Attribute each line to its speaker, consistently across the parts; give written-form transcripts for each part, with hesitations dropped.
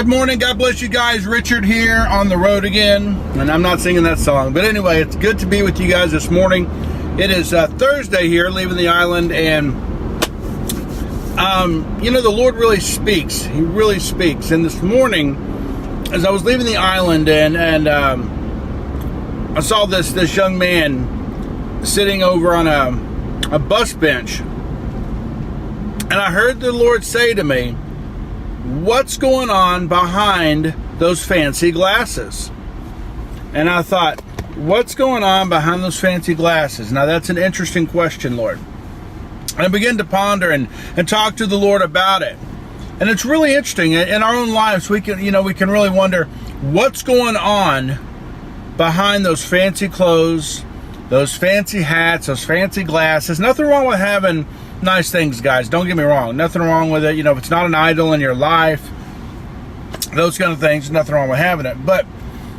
Speaker 1: Good morning. God bless you guys. Richard here on the road again. And I'm not singing that song. But anyway, it's good to be with you guys this morning. It is Thursday here, leaving the island. And, the Lord really speaks. He really speaks. And this morning, as I was leaving the island and I saw this young man sitting over on a bus bench. And I heard the Lord say to me, "What's going on behind those fancy glasses?" And I thought, what's going on behind those fancy glasses? Now that's an interesting question, Lord. And I began to ponder and talk to the Lord about it. And it's really interesting. In our own lives, we can really wonder what's going on behind those fancy clothes, those fancy hats, those fancy glasses. Nothing wrong with having nice things, guys. Don't get me wrong. Nothing wrong with it. If it's not an idol in your life, those kind of things, nothing wrong with having it. But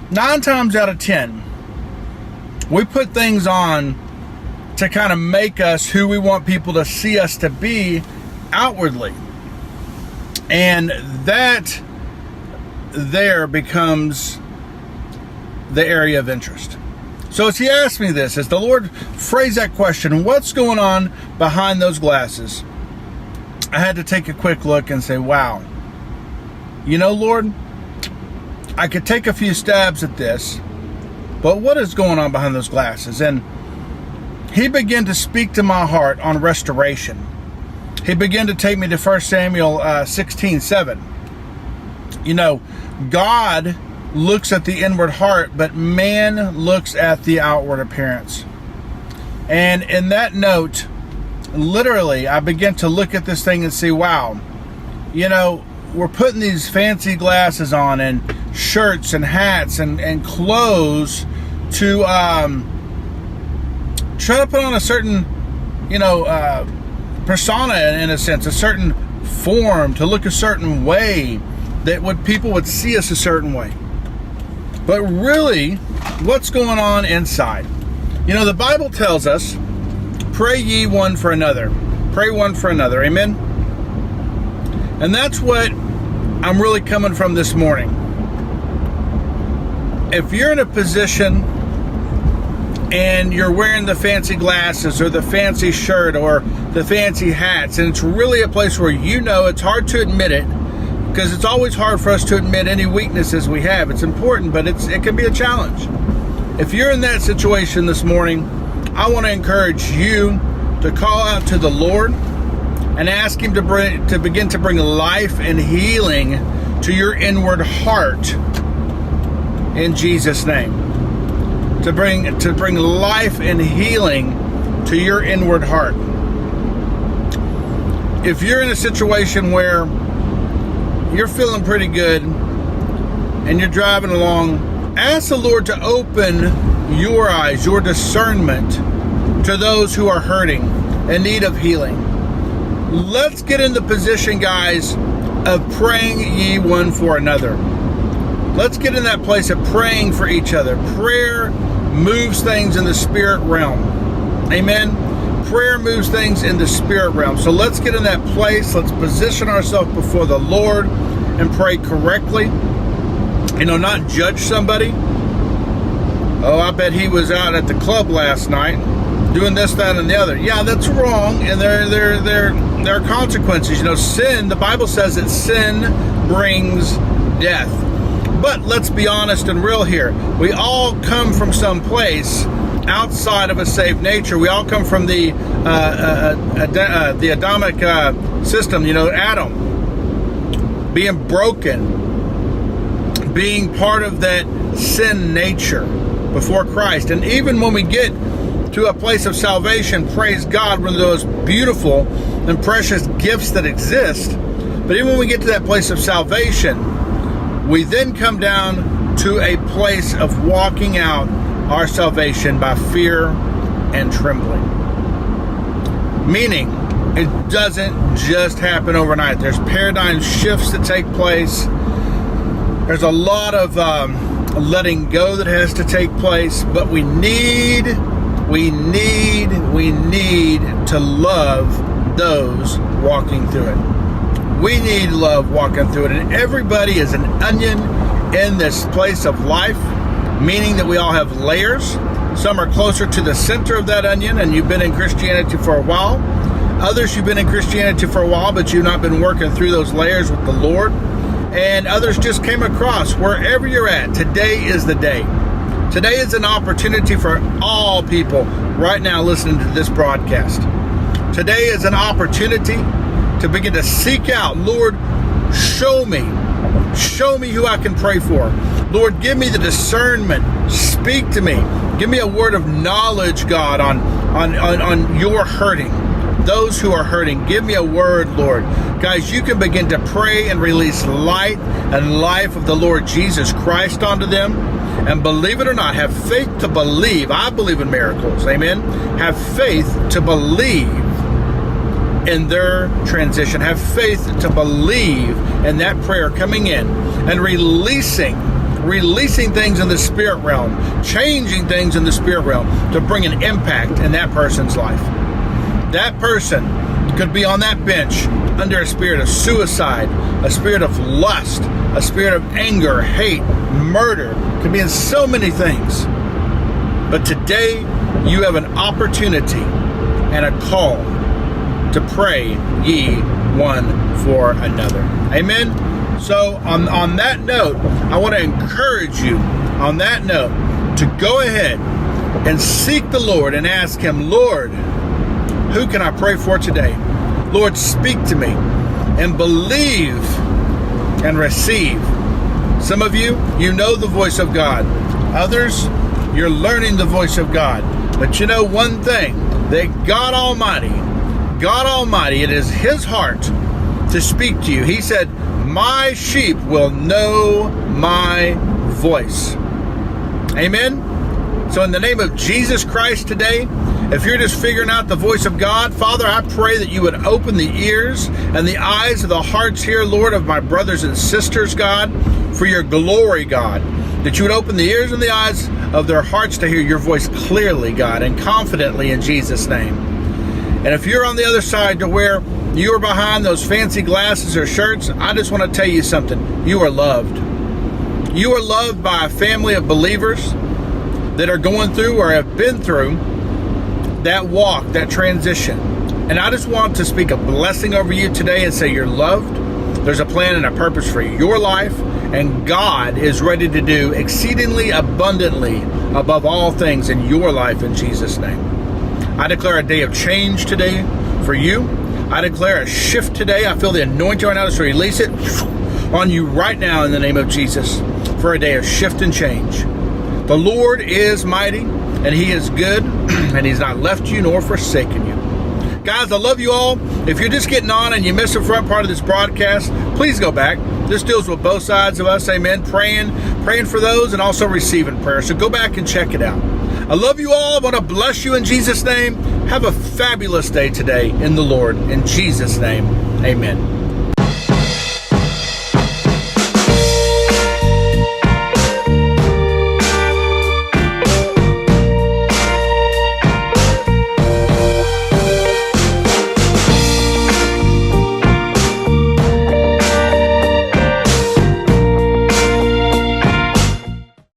Speaker 1: 9 times out of 10, we put things on to kind of make us who we want people to see us to be outwardly. And that there becomes the area of interest. So as he asked me this, as the Lord phrased that question, what's going on behind those glasses? I had to take a quick look and say, wow, Lord, I could take a few stabs at this, but what is going on behind those glasses? And he began to speak to my heart on restoration. He began to take me to 1 Samuel 16:7. God looks at the inward heart, but man looks at the outward appearance. And in that note, literally, I began to look at this thing and see, wow, we're putting these fancy glasses on and shirts and hats and clothes to try to put on a certain, persona in a sense, a certain form, to look a certain way, that people would see us a certain way. But really, what's going on inside? The Bible tells us, pray ye one for another. Pray one for another. Amen? And that's what I'm really coming from this morning. If you're in a position and you're wearing the fancy glasses or the fancy shirt or the fancy hats, and it's really a place where it's hard to admit it, because it's always hard for us to admit any weaknesses we have. It's important, but it can be a challenge. If you're in that situation this morning, I want to encourage you to call out to the Lord and ask Him to begin to bring life and healing to your inward heart in Jesus' name. To bring life and healing to your inward heart. If you're in a situation where you're feeling pretty good and you're driving along, ask the Lord to open your eyes, your discernment to those who are hurting, in need of healing. Let's get in the position, guys, of praying ye one for another. Let's get in that place of praying for each other. Prayer moves things in the spirit realm. Amen. Prayer moves things in the spirit realm. So let's get in that place. Let's position ourselves before the Lord and pray correctly. Not judge somebody. Oh, I bet he was out at the club last night doing this, that, and the other. Yeah, that's wrong, and there are consequences. Sin, the Bible says that sin brings death. But let's be honest and real here. We all come from some place outside of a saved nature. We all come from the Adamic system, Adam, being broken, being part of that sin nature before Christ. And even when we get to a place of salvation, praise God, one of those beautiful and precious gifts that exist. But even when we get to that place of salvation, we then come down to a place of walking out our salvation by fear and trembling. Meaning, it doesn't just happen overnight. There's paradigm shifts that take place. There's a lot of letting go that has to take place. But we need to love those walking through it. We need love walking through it. And everybody is an onion in this place of life, meaning that we all have layers. Some are closer to the center of that onion, and you've been in Christianity for a while. Others, you've been in Christianity for a while, but you've not been working through those layers with the Lord. And others just came across. Wherever you're at, today is the day. Today is an opportunity for all people right now listening to this broadcast. Today is an opportunity to begin to seek out, Lord, show me who I can pray for. Lord, give me the discernment. Speak to me. Give me a word of knowledge, God, on your hurting. Those who are hurting, give me a word, Lord. Guys, you can begin to pray and release light and life of the Lord Jesus Christ onto them. And believe it or not, have faith to believe. I believe in miracles. Amen. Have faith to believe in their transition. Have faith to believe in that prayer coming in and releasing things in the spirit realm, changing things in the spirit realm to bring an impact in that person's life. That person could be on that bench under a spirit of suicide, a spirit of lust, a spirit of anger, hate, murder. Could be in so many things. But today you have an opportunity and a call to pray ye one for another. Amen. So on that note, I want to encourage you on that note to go ahead and seek the Lord and ask him, Lord, who can I pray for today? Lord, speak to me and believe and receive. Some of you, you know the voice of God. Others, you're learning the voice of God. But you know one thing, that God Almighty, it is his heart to speak to you. He said, my sheep will know my voice. Amen. So in the name of Jesus Christ today, if you're just figuring out the voice of God, Father, I pray that you would open the ears and the eyes of the hearts here, Lord, of my brothers and sisters, God, for your glory, God. That you would open the ears and the eyes of their hearts to hear your voice clearly, God, and confidently in Jesus' name. And if you're on the other side to where you are behind those fancy glasses or shirts, I just want to tell you something. You are loved. You are loved by a family of believers that are going through or have been through that walk, that transition. And I just want to speak a blessing over you today and say you're loved. There's a plan and a purpose for your life, and God is ready to do exceedingly abundantly above all things in your life in Jesus' name. I declare a day of change today for you. I declare a shift today. I feel the anointing right now, so release it on you right now in the name of Jesus for a day of shift and change. The Lord is mighty, and he is good, and he's not left you nor forsaken you. Guys, I love you all. If you're just getting on and you missed the front part of this broadcast, please go back. This deals with both sides of us, amen, praying for those and also receiving prayer. So go back and check it out. I love you all. I want to bless you in Jesus' name. Have a fabulous day today in the Lord. In Jesus' name, amen.